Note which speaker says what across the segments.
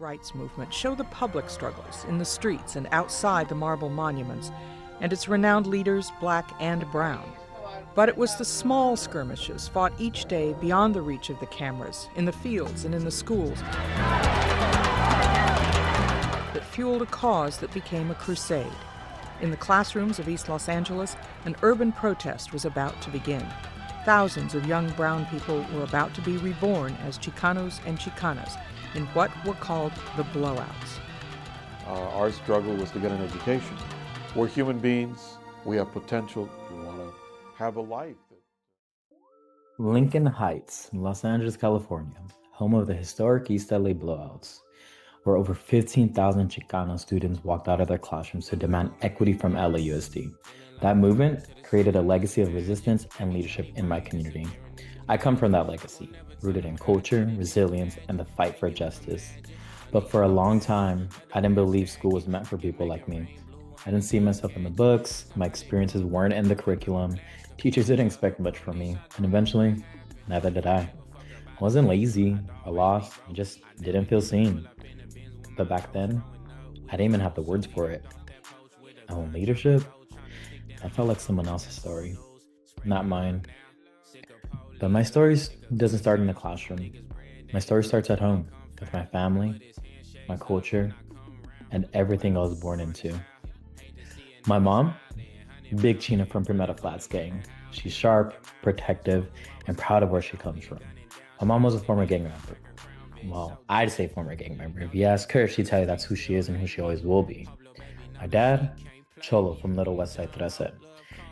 Speaker 1: rights movement show the public struggles in the streets and outside the marble monuments, and its renowned leaders, black and brown. But it was the small skirmishes fought each day beyond the reach of the cameras, in the fields and in the schools, that fueled a cause that became a crusade. In the classrooms of East Los Angeles, an urban protest was about to begin. Thousands of young brown people were about to be reborn as Chicanos and Chicanas in what were called the blowouts.
Speaker 2: Our struggle was to get an education. We're human beings. We have potential. We want to have a life.
Speaker 3: Lincoln Heights, Los Angeles, California, home of the historic East LA blowouts, where over 15,000 Chicano students walked out of their classrooms to demand equity from LAUSD. That movement created a legacy of resistance and leadership in my community. I come from that legacy, rooted in culture, resilience, and the fight for justice. But for a long time, I didn't believe school was meant for people like me. I didn't see myself in the books, my experiences weren't in the curriculum, teachers didn't expect much from me, and eventually, neither did I. I wasn't lazy or lost, I just didn't feel seen. But back then, I didn't even have the words for it. I own leadership. I felt like someone else's story, not mine. But my story doesn't start in the classroom. My story starts at home, with my family, my culture, and everything I was born into. My mom, Big China from Prometa Flats gang. She's sharp, protective, and proud of where she comes from. My mom was a former gang member. Well, I'd say former gang member. If you ask her, she'd tell you that's who she is and who she always will be. My dad, Cholo from Little West Side Trece,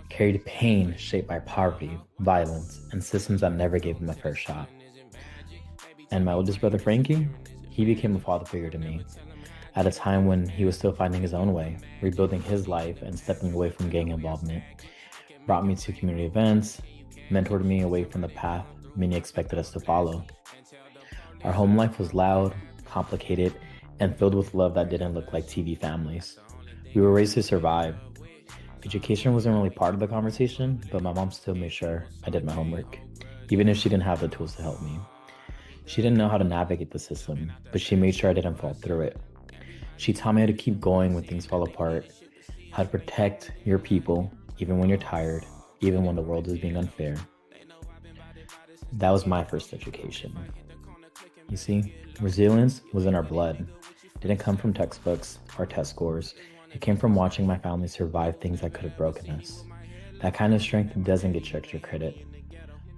Speaker 3: carried pain shaped by poverty, violence, and systems that never gave him a fair shot. And my oldest brother, Frankie, he became a father figure to me at a time when he was still finding his own way, rebuilding his life and stepping away from gang involvement. Brought me to community events, mentored me away from the path many expected us to follow. Our home life was loud, complicated, and filled with love that didn't look like TV families. We were raised to survive. Education wasn't really part of the conversation, but my mom still made sure I did my homework, even if she didn't have the tools to help me. She didn't know how to navigate the system, but she made sure I didn't fall through it. She taught me how to keep going when things fall apart, how to protect your people, even when you're tired, even when the world is being unfair. That was my first education. You see, resilience was in our blood. It didn't come from textbooks or test scores. It came from watching my family survive things that could have broken us. That kind of strength doesn't get extra credit,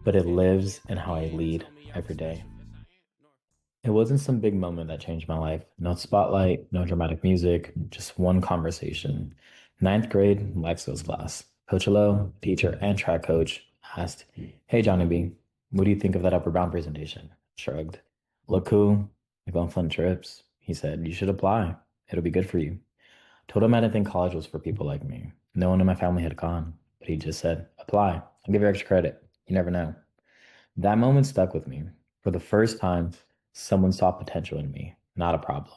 Speaker 3: but it lives in how I lead every day. It wasn't some big moment that changed my life. No spotlight, no dramatic music, just one conversation. Ninth grade life skills class. Coach Lo, teacher and track coach, asked, "Hey Johnny B, what do you think of that Upper Bound presentation?" Shrugged. "Look cool, you're going fun trips." He said, "You should apply. It'll be good for you." Told him I didn't think college was for people like me. No one in my family had gone, but he just said, "Apply. I'll give you extra credit. You never know." That moment stuck with me. For the first time, someone saw potential in me, not a problem.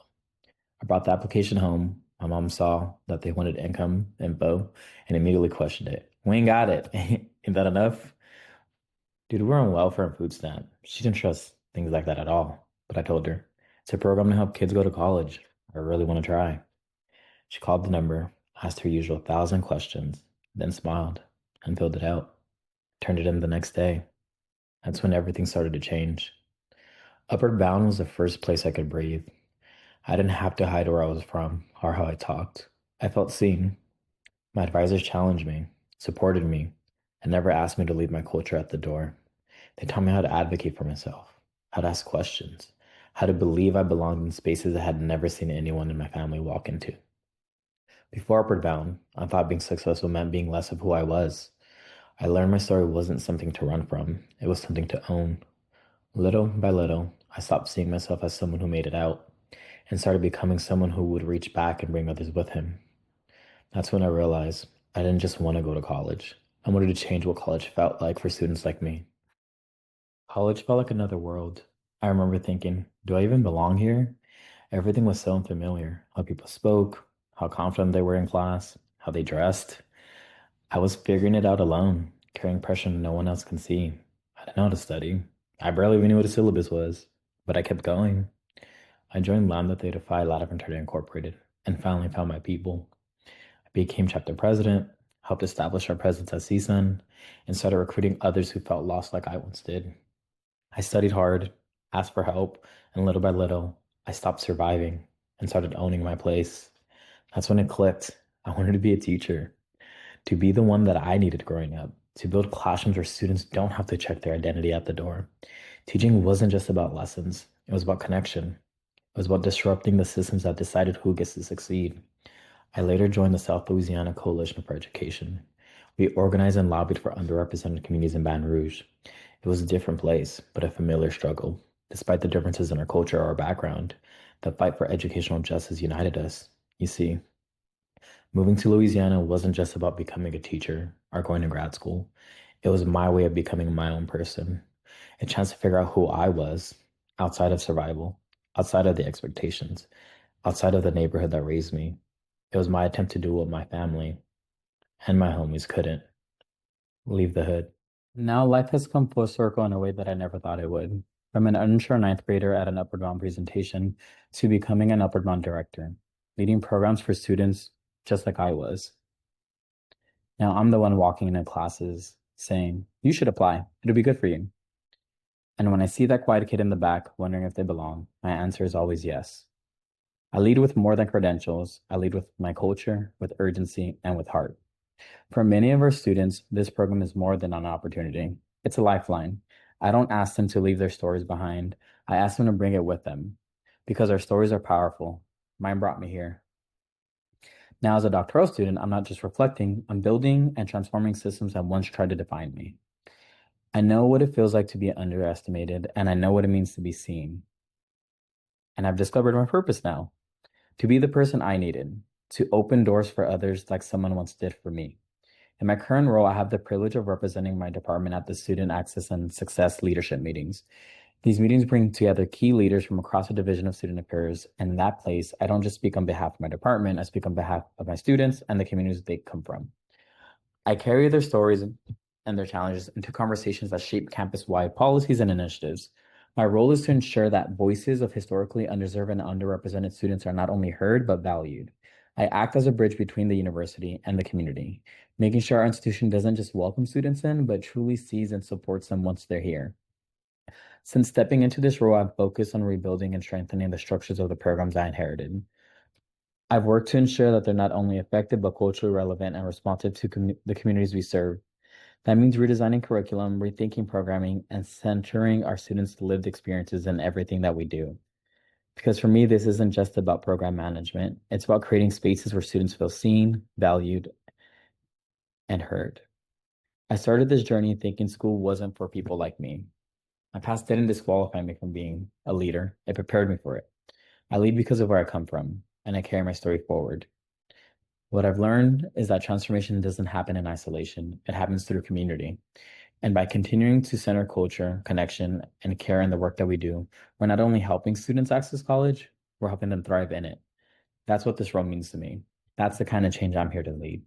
Speaker 3: I brought the application home. My mom saw that they wanted income info and immediately questioned it. "We ain't got it." "Ain't that enough?" Dude, we're on welfare and food stamp. She didn't trust things like that at all. But I told her, it's a program to help kids go to college. I really want to try. She called the number, asked her usual 1,000 questions, then smiled and filled it out. Turned it in the next day. That's when everything started to change. Upward Bound was the first place I could breathe. I didn't have to hide where I was from or how I talked. I felt seen. My advisors challenged me, supported me, and never asked me to leave my culture at the door. They taught me how to advocate for myself, how to ask questions, how to believe I belonged in spaces I had never seen anyone in my family walk into. Before Upward Bound, I thought being successful meant being less of who I was. I learned my story wasn't something to run from, it was something to own. Little by little, I stopped seeing myself as someone who made it out and started becoming someone who would reach back and bring others with him. That's when I realized I didn't just want to go to college. I wanted to change what college felt like for students like me. College felt like another world. I remember thinking, do I even belong here? Everything was so unfamiliar. How people spoke, how confident they were in class, how they dressed. I was figuring it out alone, carrying pressure no one else can see. I didn't know how to study. I barely even knew what a syllabus was, but I kept going. I joined Lambda Theta Phi Lateral Fraternity Incorporated and finally found my people. I became chapter president, helped establish our presence at CSUN, and started recruiting others who felt lost like I once did. I studied hard, asked for help, and little by little, I stopped surviving and started owning my place. That's when it clicked. I wanted to be a teacher, to be the one that I needed growing up, to build classrooms where students don't have to check their identity at the door. Teaching wasn't just about lessons, it was about connection. It was about disrupting the systems that decided who gets to succeed. I later joined the South Louisiana Coalition for Education. We organized and lobbied for underrepresented communities in Baton Rouge. It was a different place, but a familiar struggle. Despite the differences in our culture or our background, the fight for educational justice united us. You see, moving to Louisiana wasn't just about becoming a teacher or going to grad school. It was my way of becoming my own person, a chance to figure out who I was outside of survival, outside of the expectations, outside of the neighborhood that raised me. It was my attempt to do what my family and my homies couldn't: leave the hood. Now life has come full circle in a way that I never thought it would. From an unsure ninth grader at an Upward Bound presentation to becoming an Upward Bound director, leading programs for students just like I was. Now I'm the one walking into classes saying, "You should apply. It'll be good for you." And when I see that quiet kid in the back wondering if they belong, my answer is always yes. I lead with more than credentials. I lead with my culture, with urgency, and with heart. For many of our students, this program is more than an opportunity. It's a lifeline. I don't ask them to leave their stories behind. I ask them to bring it with them because our stories are powerful. Mine brought me here. Now, as a doctoral student, I'm not just reflecting, I'm building and transforming systems that once tried to define me. I know what it feels like to be underestimated, and I know what it means to be seen. And I've discovered my purpose now: to be the person I needed, to open doors for others like someone once did for me. In my current role, I have the privilege of representing my department at the Student Access and Success Leadership Meetings. These meetings bring together key leaders from across the Division of Student Affairs, and in that place, I don't just speak on behalf of my department, I speak on behalf of my students and the communities they come from. I carry their stories and their challenges into conversations that shape campus-wide policies and initiatives. My role is to ensure that voices of historically underserved and underrepresented students are not only heard, but valued. I act as a bridge between the university and the community, making sure our institution doesn't just welcome students in, but truly sees and supports them once they're here. Since stepping into this role, I've focused on rebuilding and strengthening the structures of the programs I inherited. I've worked to ensure that they're not only effective, but culturally relevant and responsive to the communities we serve. That means redesigning curriculum, rethinking programming, and centering our students' lived experiences in everything that we do. Because for me, this isn't just about program management. It's about creating spaces where students feel seen, valued, and heard. I started this journey thinking school wasn't for people like me. My past didn't disqualify me from being a leader. It prepared me for it. I lead because of where I come from, and I carry my story forward. What I've learned is that transformation doesn't happen in isolation. It happens through community. And by continuing to center culture, connection, and care in the work that we do, we're not only helping students access college, we're helping them thrive in it. That's what this role means to me. That's the kind of change I'm here to lead.